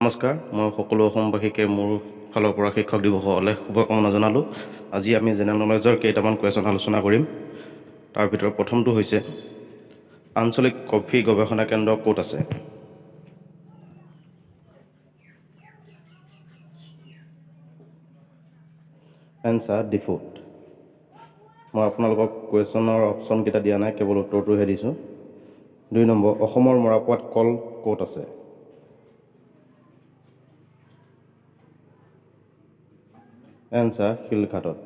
নমস্কাৰ, মই সকলো অসমবাসীকে মোৰ ফালৰ পৰা শিক্ষক দিৱসলৈ শুভকামনা জনালোঁ। আজি আমি জেনেৰেল নলেজৰ কেইটামান কুৱেশ্যন আলোচনা কৰিম। তাৰ ভিতৰত প্ৰথমটো হৈছে আঞ্চলিক কফি গৱেষণা কেন্দ্ৰ ক'ত আছে? এনচাৰ ডিফুত। মই আপোনালোকক কুৱেশ্যনৰ অপশ্যনকেইটা দিয়া নাই, কেৱল উত্তৰটোহে দিছোঁ। 2 নম্বৰ, অসমৰ মৰাপাট কল ক'ত আছে? এনচাৰ শিলঘাটত।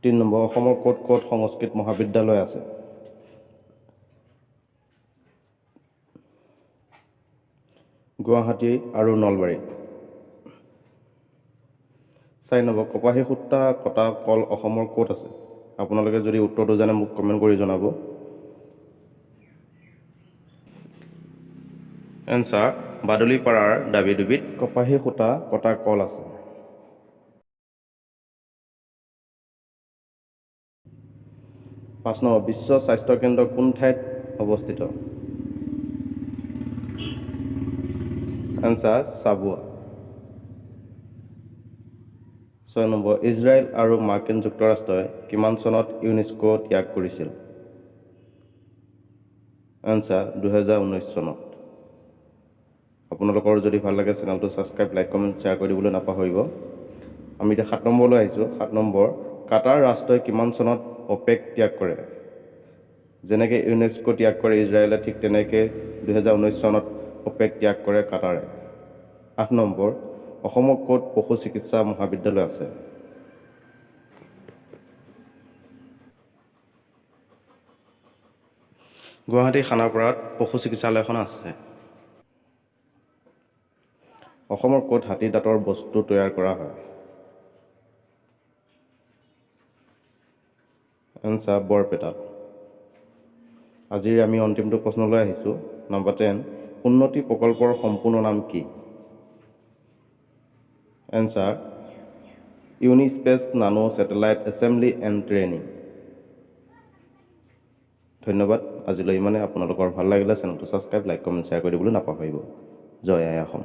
3 নম্বৰ, অসমৰ ক'ত ক'ত সংস্কৃত মহাবিদ্যালয় আছে? গুৱাহাটী আৰু নলবাৰীত। 4 নম্বৰ, কপাহী সূতা কটা কল অসমৰ ক'ত আছে? আপোনালোকে যদি উত্তৰটো জানে মোক কমেণ্ট কৰি জনাব। এনচাৰ বাদুলিপাৰাৰ দাবিদুবিত কপাহী সূতা কটা কল আছে। 5 নম্বৰ, বিশ্ব স্বাস্থ্য কেন্দ্ৰ কোন ঠাইত অৱস্থিত? এনচাৰ চাবুৱা। 6 নম্বৰ, ইজৰাইল আৰু মাৰ্কিন যুক্তৰাষ্ট্ৰই কিমান চনত ইউনেস্কো ত্যাগ কৰিছিল? এনচাৰ 2019 চনত। আপোনালোকৰ যদি ভাল লাগে চেনেলটো ছাবস্ক্ৰাইব, লাইক, কমেণ্ট, শ্বেয়াৰ কৰি দিবলৈ নাপাহৰিব। আমি এতিয়া 7 নম্বৰলৈ আহিছোঁ। 7 নম্বৰ, কাটাৰ ৰাষ্ট্ৰই কিমান চনত অপেক ত্যাগ কৰে? যেনেকৈ ইউনেস্কো ত্যাগ কৰে ইজৰাইলে, ঠিক তেনেকৈ 2019 চনত অপেক ত্যাগ কৰে কাটাৰে। 8 নম্বৰ, অসমত ক'ত পশু চিকিৎসা মহাবিদ্যালয় আছে? গুৱাহাটী খানাপাৰাত পশু চিকিৎসালয়খন আছে। অসমৰ ক'ত হাতী দাঁতৰ বস্তু তৈয়াৰ কৰা হয়? এনচাৰ বৰপেটাত। আজিৰ আমি অন্তিমটো প্ৰশ্নলৈ আহিছোঁ। নম্বৰ 10, উন্নতি প্ৰকল্পৰ সম্পূৰ্ণ নাম কি? এনচাৰ ইউনিস্পেচ নানো ছেটেলাইট এছেম্বলি এণ্ড ট্ৰেইনিং। ধন্যবাদ। আজিলৈ ইমানে। আপোনালোকৰ ভাল লাগিলে চেনেলটো ছাবস্ক্ৰাইব, লাইক, কমেণ্ট, শ্বেয়াৰ কৰি দিবলৈ নাপাহৰিব। জয় আই অসম।